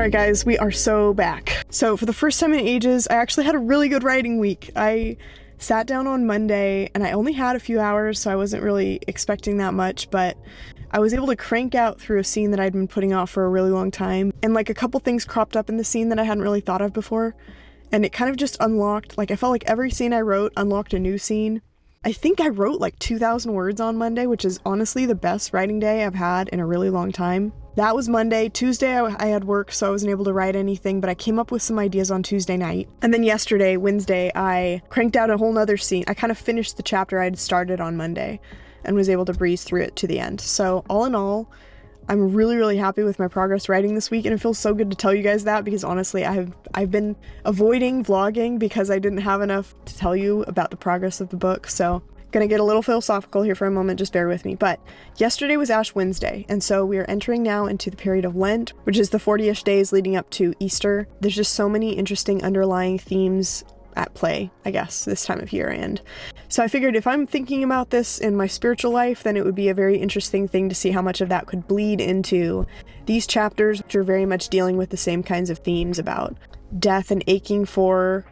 Alright guys, we are so back. So for the first time in ages, I actually had a really good writing week. I sat down on Monday and I only had a few hours, so I wasn't really expecting that much, but I was able to crank out through a scene that I'd been putting off for a really long time. And like a couple things cropped up in the scene that I hadn't really thought of before. And it kind of just unlocked, like I felt like every scene I wrote unlocked a new scene. I think I wrote like 2,000 words on Monday, which is honestly the best writing day I've had in a really long time. That was Monday. Tuesday I had work, so I wasn't able to write anything, but I came up with some ideas on Tuesday night. And then yesterday, Wednesday, I cranked out a whole nother scene. I kind of finished the chapter I'd started on Monday and was able to breeze through it to the end. So all in all, I'm really, really happy with my progress writing this week, and it feels so good to tell you guys that because honestly, I've been avoiding vlogging because I didn't have enough to tell you about the progress of the book. So gonna get a little philosophical here for a moment, just bear with me. But yesterday was Ash Wednesday, and so we are entering now into the period of Lent, which is the 40-ish days leading up to Easter. There's just so many interesting underlying themes at play, I guess, this time of year. And so I figured if I'm thinking about this in my spiritual life, then it would be a very interesting thing to see how much of that could bleed into these chapters, which are very much dealing with the same kinds of themes about death and aching for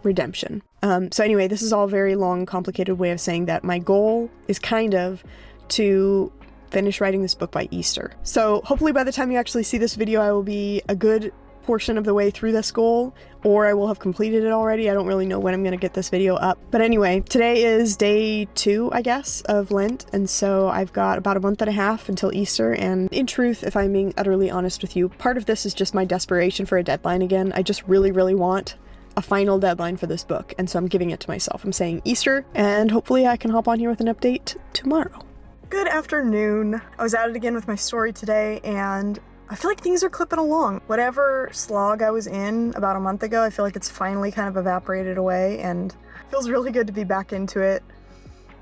redemption. So anyway, this is all a very long, complicated way of saying that my goal is kind of to finish writing this book by Easter. So hopefully by the time you actually see this video, I will be a good portion of the way through this goal, or I will have completed it already. I don't really know when I'm going to get this video up. But anyway, today is day 2, I guess, of Lent, and so I've got about a month and a half until Easter, and in truth, if I'm being utterly honest with you, part of this is just my desperation for a deadline again. I just really, really want a final deadline for this book, and so I'm giving it to myself. I'm saying Easter, and hopefully I can hop on here with an update tomorrow. Good afternoon. I was at it again with my story today, and I feel like things are clipping along. Whatever slog I was in about a month ago, I feel like it's finally kind of evaporated away, and it feels really good to be back into it.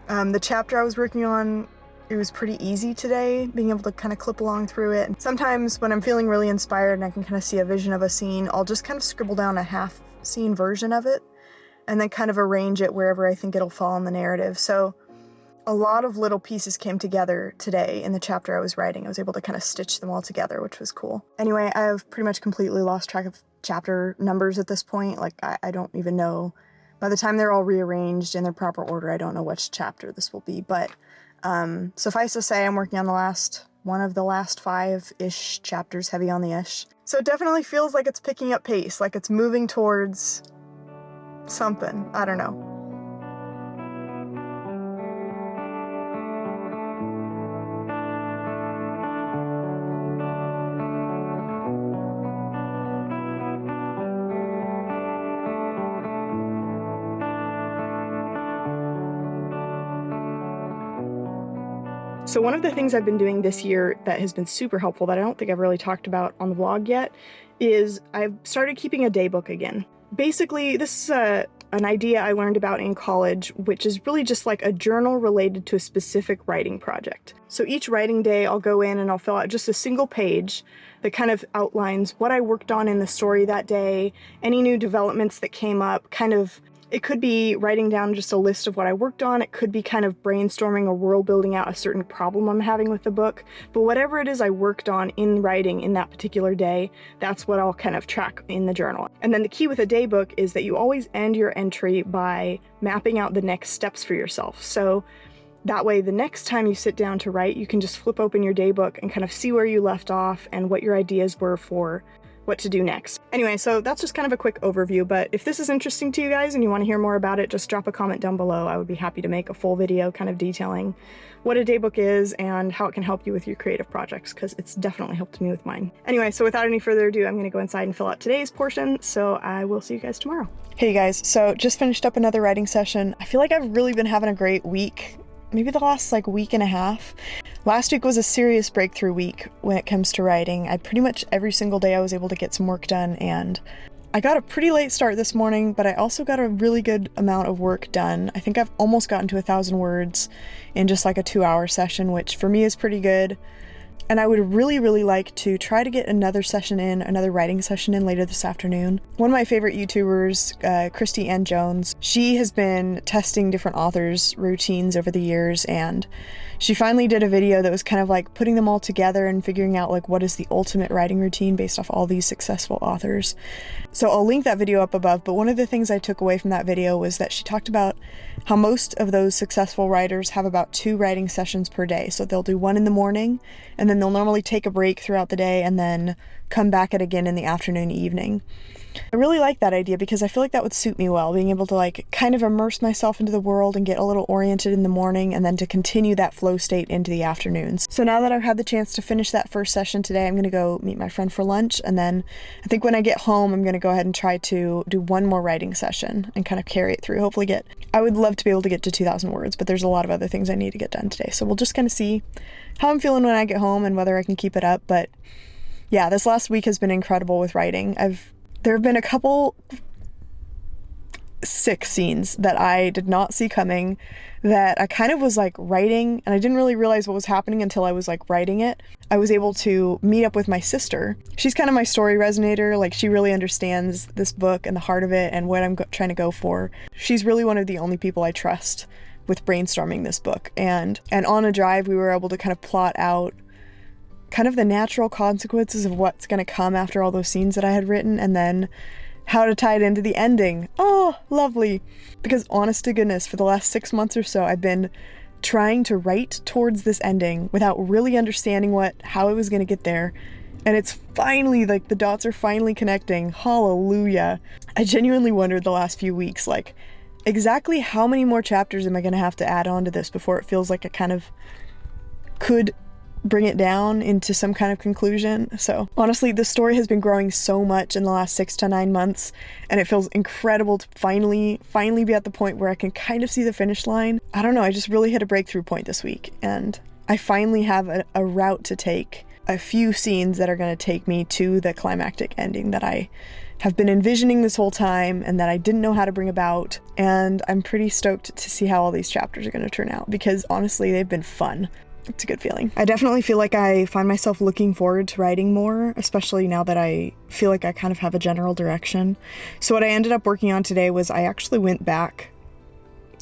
The chapter I was working on, it was pretty easy today, being able to kind of clip along through it. Sometimes when I'm feeling really inspired and I can kind of see a vision of a scene, I'll just kind of scribble down a half-scene version of it, and then kind of arrange it wherever I think it'll fall in the narrative. So a lot of little pieces came together today in the chapter I was writing. I was able to kind of stitch them all together, which was cool. Anyway, I've pretty much completely lost track of chapter numbers at this point. Like, I don't even know. By the time they're all rearranged in their proper order, I don't know which chapter this will be. But suffice to say, I'm working on one of the last 5-ish chapters, heavy on the ish. So it definitely feels like it's picking up pace, like it's moving towards something. I don't know. So one of the things I've been doing this year that has been super helpful that I don't think I've really talked about on the vlog yet is I've started keeping a daybook again. Basically, this is an idea I learned about in college, which is really just like a journal related to a specific writing project. So each writing day I'll go in and I'll fill out just a single page that kind of outlines what I worked on in the story that day, any new developments that came up, kind of. It could be writing down just a list of what I worked on. It could be kind of brainstorming or world building out a certain problem I'm having with the book. But whatever it is I worked on in writing in that particular day, that's what I'll kind of track in the journal. And then the key with a daybook is that you always end your entry by mapping out the next steps for yourself. So that way, the next time you sit down to write, you can just flip open your daybook and kind of see where you left off and what your ideas were for what to do next. Anyway, so that's just kind of a quick overview, but if this is interesting to you guys and you want to hear more about it, just drop a comment down below. I would be happy to make a full video kind of detailing what a daybook is and how it can help you with your creative projects, because it's definitely helped me with mine. Anyway, so without any further ado, I'm going to go inside and fill out today's portion, so I will see you guys tomorrow. Hey guys, so just finished up another writing session. I feel like I've really been having a great week. Maybe the last week and a half. Last week was a serious breakthrough week when it comes to writing. Pretty much every single day I was able to get some work done, and I got a pretty late start this morning, but I also got a really good amount of work done. I think I've almost gotten to 1,000 words in just like a 2-hour session, which for me is pretty good. And I would really, really like to try to get another writing session in later this afternoon. One of my favorite YouTubers, Christy Ann Jones, she has been testing different authors' routines over the years, and she finally did a video that was kind of like putting them all together and figuring out like what is the ultimate writing routine based off all these successful authors. So I'll link that video up above, but one of the things I took away from that video was that she talked about how most of those successful writers have about 2 writing sessions per day. So they'll do one in the morning, and then they'll normally take a break throughout the day and then come back at again in the afternoon, evening. I really like that idea because I feel like that would suit me well, being able to like kind of immerse myself into the world and get a little oriented in the morning and then to continue that flow state into the afternoons. So now that I've had the chance to finish that first session today, I'm going to go meet my friend for lunch, and then I think when I get home I'm going to go ahead and try to do one more writing session and kind of carry it through. I would love to be able to get to 2,000 words, but there's a lot of other things I need to get done today. So we'll just kind of see how I'm feeling when I get home and whether I can keep it up. But yeah, this last week has been incredible with writing. There have been a couple sick scenes that I did not see coming, that I kind of was like writing and I didn't really realize what was happening until I was like writing it. I was able to meet up with my sister. She's kind of my story resonator. Like, she really understands this book and the heart of it and what I'm trying to go for. She's really one of the only people I trust with brainstorming this book. And on a drive, we were able to kind of plot out kind of the natural consequences of what's going to come after all those scenes that I had written, and then how to tie it into the ending. Oh, lovely. Because honest to goodness, for the last 6 months or so, I've been trying to write towards this ending without really understanding how I was going to get there. And it's finally, like, the dots are finally connecting. Hallelujah. I genuinely wondered the last few weeks, like, exactly how many more chapters am I going to have to add on to this before it feels like I kind of could bring it down into some kind of conclusion. So honestly, this story has been growing so much in the last 6 to 9 months, and it feels incredible to finally be at the point where I can kind of see the finish line. I don't know, I just really hit a breakthrough point this week, and I finally have a route to take, a few scenes that are going to take me to the climactic ending that I have been envisioning this whole time and that I didn't know how to bring about. And I'm pretty stoked to see how all these chapters are going to turn out, because honestly, they've been fun. It's a good feeling. I definitely feel like I find myself looking forward to writing more, especially now that I feel like I kind of have a general direction. So what I ended up working on today was I actually went back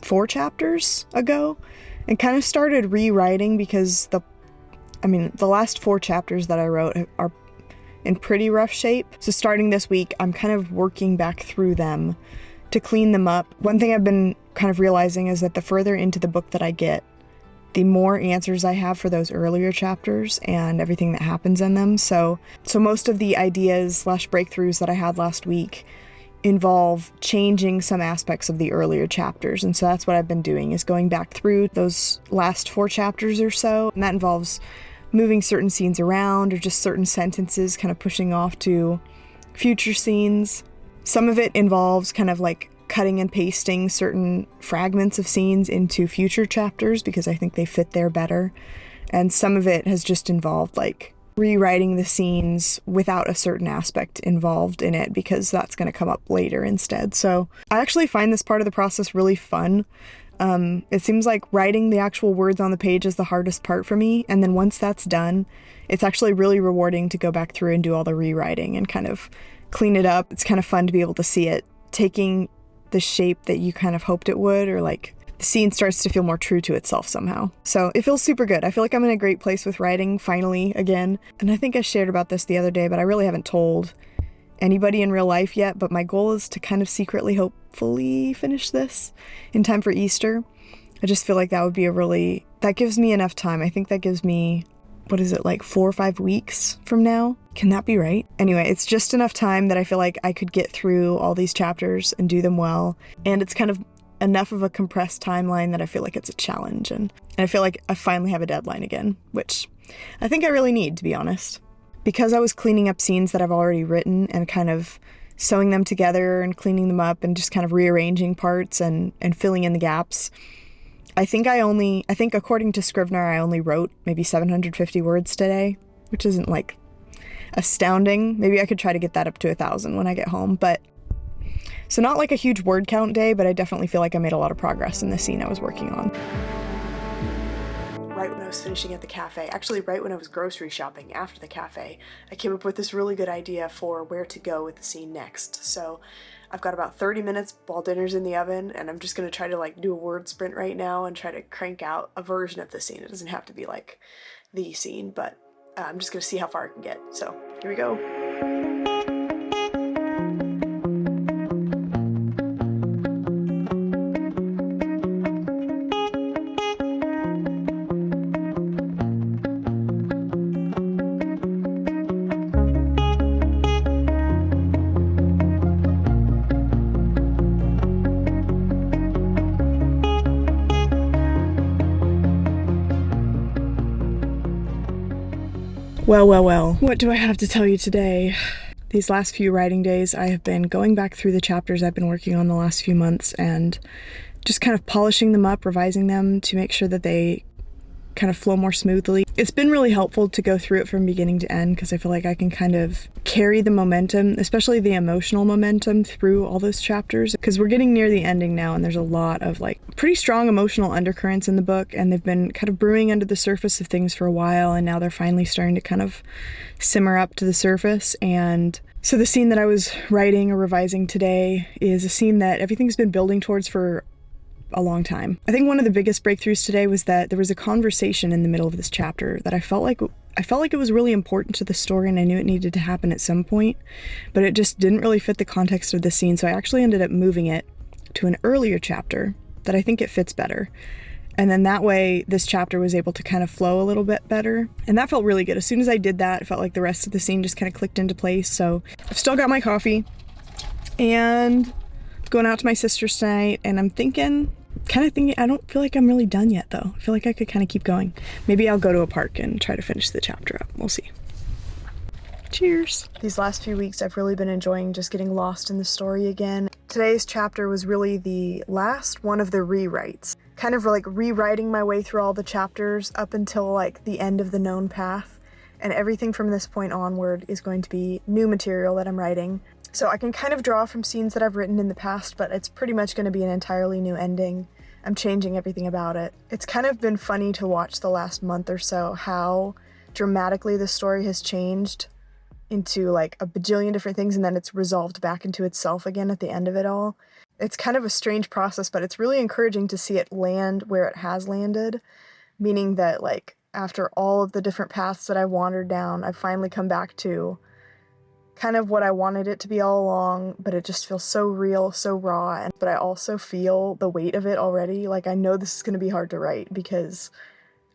4 chapters ago and kind of started rewriting, because the last 4 chapters that I wrote are in pretty rough shape. So starting this week, I'm kind of working back through them to clean them up. One thing I've been kind of realizing is that the further into the book that I get, the more answers I have for those earlier chapters and everything that happens in them. So most of the ideas / breakthroughs that I had last week involve changing some aspects of the earlier chapters. And so that's what I've been doing, is going back through those last 4 chapters or so. And that involves moving certain scenes around, or just certain sentences kind of pushing off to future scenes. Some of it involves kind of like cutting and pasting certain fragments of scenes into future chapters because I think they fit there better. And some of it has just involved like rewriting the scenes without a certain aspect involved in it, because that's going to come up later instead. So I actually find this part of the process really fun. It seems like writing the actual words on the page is the hardest part for me. And then once that's done, it's actually really rewarding to go back through and do all the rewriting and kind of clean it up. It's kind of fun to be able to see it taking the shape that you kind of hoped it would, or like the scene starts to feel more true to itself somehow. So it feels super good. I feel like I'm in a great place with writing finally again. And I think I shared about this the other day, but I really haven't told anybody in real life yet. But my goal is to kind of secretly, hopefully finish this in time for Easter. I just feel like that would be that gives me enough time. I think that gives me, like 4 or 5 weeks from now? Can that be right? Anyway, it's just enough time that I feel like I could get through all these chapters and do them well. And it's kind of enough of a compressed timeline that I feel like it's a challenge. And I feel like I finally have a deadline again, which I think I really need, to be honest. Because I was cleaning up scenes that I've already written and kind of sewing them together and cleaning them up and just kind of rearranging parts and filling in the gaps. I think according to Scrivener, I only wrote maybe 750 words today, which isn't like astounding. Maybe I could try to get that up to 1,000 when I get home. So not like a huge word count day, but I definitely feel like I made a lot of progress in the scene I was working on. Right when I was was finishing at the cafe, actually right when I was grocery shopping after the cafe, I came up with this really good idea for where to go with the scene next. So I've got about 30 minutes while dinner's in the oven, and I'm just going to try to like do a word sprint right now and try to crank out a version of the scene. It doesn't have to be like the scene, but I'm just going to see how far I can get. So here we go. Well, what do I have to tell you today? These last few writing days, I have been going back through the chapters I've been working on the last few months and just kind of polishing them up, revising them to make sure that they kind of flow more smoothly. It's been really helpful to go through it from beginning to end because I feel like I can kind of carry the momentum, especially the emotional momentum, through all those chapters, because we're getting near the ending now and there's a lot of like pretty strong emotional undercurrents in the book, and they've been kind of brewing under the surface of things for a while, and now they're finally starting to kind of simmer up to the surface. And so the scene that I was writing or revising today is a scene that everything's been building towards for a long time. I think one of the biggest breakthroughs today was that there was a conversation in the middle of this chapter that I felt like it was really important to the story, and I knew it needed to happen at some point, but it just didn't really fit the context of the scene, so I actually ended up moving it to an earlier chapter that I think it fits better. And then that way this chapter was able to kind of flow a little bit better, and that felt really good. As soon as I did that, it felt like the rest of the scene just kind of clicked into place. So I've still got my coffee and going out to my sister's tonight, and I'm thinking, I don't feel like I'm really done yet though. I feel like I could kind of keep going. Maybe I'll go to a park and try to finish the chapter up. We'll see. Cheers. These last few weeks I've really been enjoying just getting lost in the story again. Today's chapter was really the last one of the rewrites. Kind of like rewriting my way through all the chapters up until like the end of the known path. And everything from this point onward is going to be new material that I'm writing. So I can kind of draw from scenes that I've written in the past, but it's pretty much going to be an entirely new ending. I'm changing everything about it. It's kind of been funny to watch the last month or so how dramatically the story has changed into like a bajillion different things, and then it's resolved back into itself again at the end of it all. It's kind of a strange process, but it's really encouraging to see it land where it has landed, meaning that like after all of the different paths that I wandered down, I've finally come back to kind of what I wanted it to be all along, but it just feels so real, so raw, but I also feel the weight of it already. Like, I know this is going to be hard to write because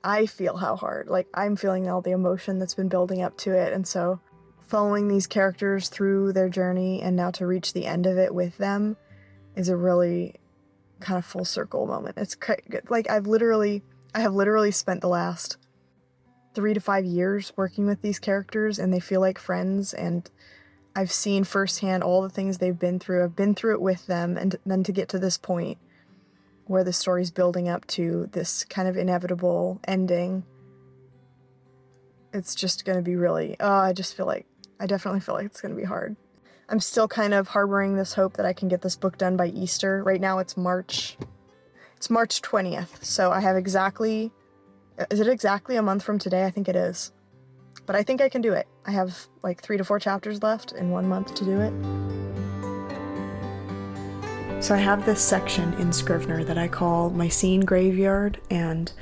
I feel how hard, like, I'm feeling all the emotion that's been building up to it, and so following these characters through their journey and now to reach the end of it with them is a really kind of full circle moment. It's like I have literally spent the last 3 to 5 years working with these characters, and they feel like friends, and I've seen firsthand all the things they've been through. I've been through it with them, and then to get to this point where the story's building up to this kind of inevitable ending, it's just going to be really, I definitely feel like it's going to be hard. I'm still kind of harboring this hope that I can get this book done by Easter. Right now it's March 20th, so I have exactly, is it exactly a month from today? I think it is. But I think I can do it. I have like 3 to 4 chapters left in 1 month to do it. So I have this section in Scrivener that I call my scene graveyard, and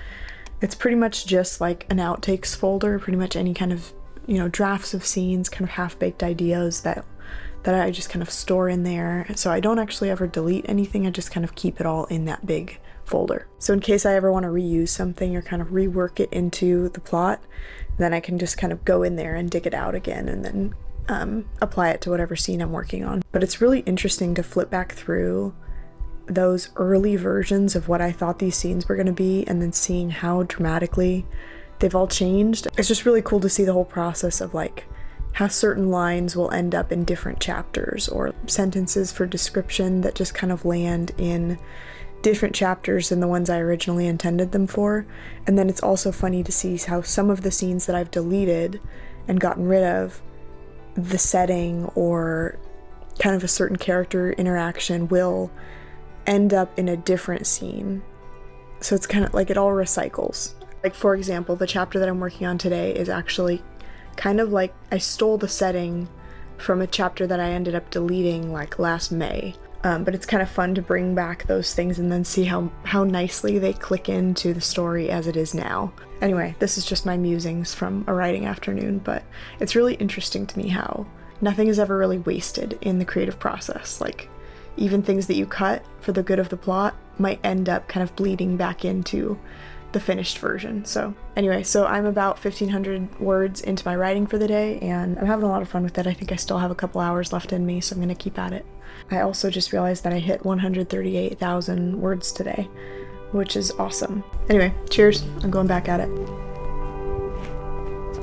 it's pretty much just like an outtakes folder, pretty much any kind of, drafts of scenes, kind of half-baked ideas that I just kind of store in there. So I don't actually ever delete anything, I just kind of keep it all in that big folder. So in case I ever want to reuse something or kind of rework it into the plot, then I can just kind of go in there and dig it out again and then apply it to whatever scene I'm working on. But it's really interesting to flip back through those early versions of what I thought these scenes were going to be, and then seeing how dramatically they've all changed. It's just really cool to see the whole process of like how certain lines will end up in different chapters, or sentences for description that just kind of land in different chapters than the ones I originally intended them for. And then it's also funny to see how some of the scenes that I've deleted and gotten rid of, the setting or kind of a certain character interaction will end up in a different scene. So it's kind of like it all recycles. Like, for example, the chapter that I'm working on today is actually kind of like I stole the setting from a chapter that I ended up deleting like last May. But it's kind of fun to bring back those things and then see how nicely they click into the story as it is now. Anyway, this is just my musings from a writing afternoon, but it's really interesting to me how nothing is ever really wasted in the creative process. Like, even things that you cut for the good of the plot might end up kind of bleeding back into the finished version. So anyway, so I'm about 1,500 words into my writing for the day, and I'm having a lot of fun with it. I think I still have a couple hours left in me, so I'm gonna keep at it. I also just realized that I hit 138,000 words today, which is awesome. Anyway, cheers. I'm going back at it.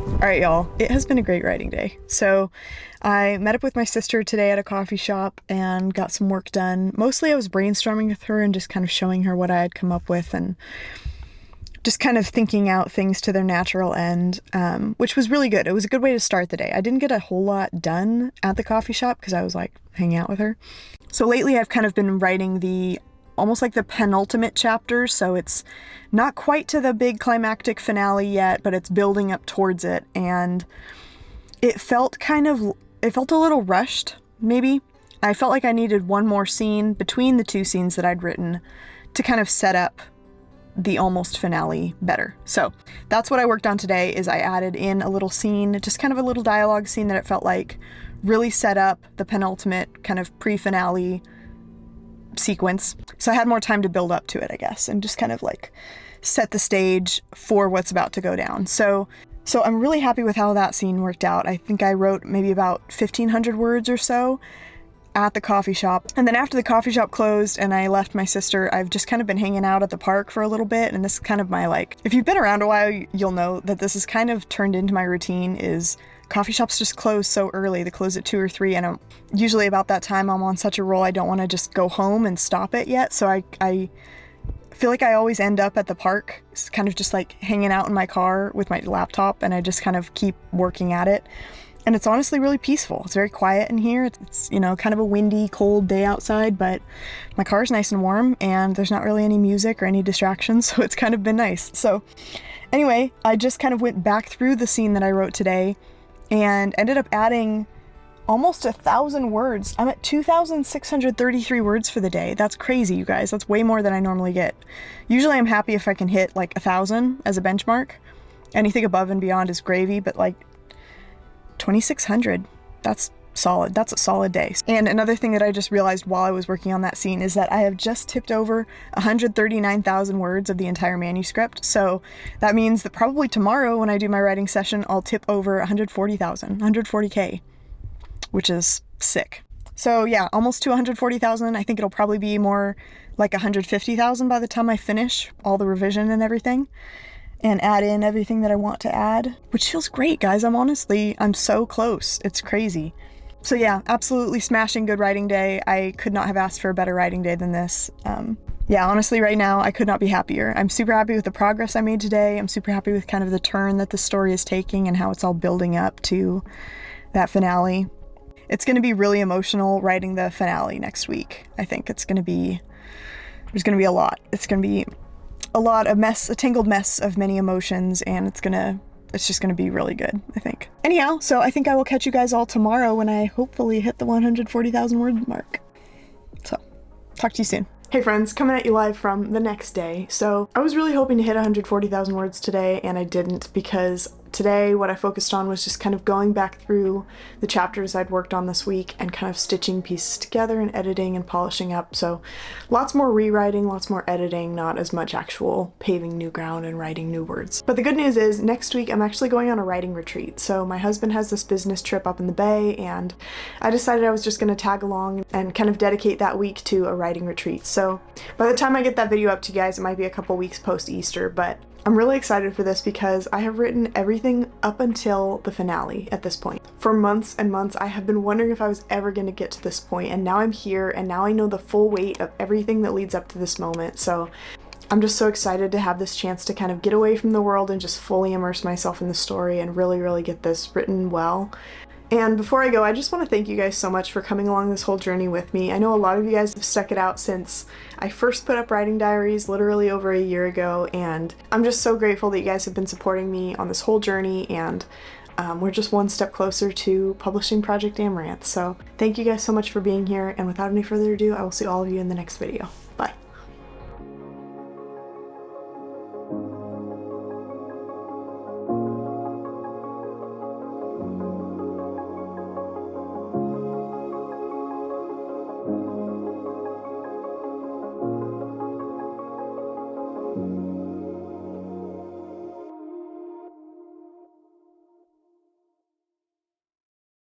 All right, y'all. It has been a great writing day. So I met up with my sister today at a coffee shop and got some work done. Mostly I was brainstorming with her and just kind of showing her what I had come up with and just kind of thinking out things to their natural end, which was really good. It was a good way to start the day. I didn't get a whole lot done at the coffee shop because I was like hanging out with her. So lately I've kind of been writing almost like the penultimate chapter, so it's not quite to the big climactic finale yet, but it's building up towards it, and it felt a little rushed, maybe. I felt like I needed one more scene between the two scenes that I'd written to kind of set up the almost finale better. So that's what I worked on today, is I added in a little scene, just kind of a little dialogue scene that it felt like really set up the penultimate kind of pre-finale sequence. So I had more time to build up to it, I guess, and just kind of like set the stage for what's about to go down. So I'm really happy with how that scene worked out. I think I wrote maybe about 1,500 words or so at the coffee shop. And then after the coffee shop closed and I left my sister, I've just kind of been hanging out at the park for a little bit. And this is kind of my, like, if you've been around a while, you'll know that this is kind of turned into my routine, is coffee shops just close so early. They close at 2 or 3, and usually about that time I'm on such a roll I don't want to just go home and stop it yet. So I feel like I always end up at the park, kind of just like hanging out in my car with my laptop, and I just kind of keep working at it. And it's honestly really peaceful. It's very quiet in here. It's, you know, kind of a windy, cold day outside, but my car is nice and warm and there's not really any music or any distractions, so it's kind of been nice. So anyway, I just kind of went back through the scene that I wrote today and ended up adding almost 1,000 words. I'm at 2,633 words for the day. That's crazy, you guys. That's way more than I normally get. Usually I'm happy if I can hit like 1,000 as a benchmark. Anything above and beyond is gravy, but like 2,600, that's solid. That's a solid day. And another thing that I just realized while I was working on that scene is that I have just tipped over 139,000 words of the entire manuscript. So that means that probably tomorrow when I do my writing session, I'll tip over 140,000, 140K, which is sick. So yeah, almost to 140,000. I think it'll probably be more like 150,000 by the time I finish all the revision and everything, and add in everything that I want to add, which feels great, guys. I'm so close. It's crazy. So yeah, absolutely smashing good writing day. I could not have asked for a better writing day than this. Yeah, honestly, right now, I could not be happier. I'm super happy with the progress I made today. I'm super happy with kind of the turn that the story is taking and how it's all building up to that finale. It's going to be really emotional writing the finale next week. I think there's going to be a lot. It's going to be a tangled mess of many emotions, and it's just gonna be really good, I think. Anyhow, so I think I will catch you guys all tomorrow when I hopefully hit the 140,000 word mark. So, talk to you soon. Hey friends, coming at you live from the next day. So I was really hoping to hit 140,000 words today, and I didn't, because today what I focused on was just kind of going back through the chapters I'd worked on this week and kind of stitching pieces together and editing and polishing up. So lots more rewriting, lots more editing, not as much actual paving new ground and writing new words. But the good news is next week I'm actually going on a writing retreat. So my husband has this business trip up in the Bay, and I decided I was just going to tag along and kind of dedicate that week to a writing retreat. So by the time I get that video up to you guys, it might be a couple weeks post-Easter, but I'm really excited for this because I have written everything up until the finale at this point. For months and months, I have been wondering if I was ever going to get to this point, and now I'm here, and now I know the full weight of everything that leads up to this moment. So I'm just so excited to have this chance to kind of get away from the world and just fully immerse myself in the story and really, really get this written well. And before I go, I just want to thank you guys so much for coming along this whole journey with me. I know a lot of you guys have stuck it out since I first put up writing diaries literally over a year ago, and I'm just so grateful that you guys have been supporting me on this whole journey, and we're just one step closer to publishing Project Amaranth. So thank you guys so much for being here, and without any further ado, I will see all of you in the next video.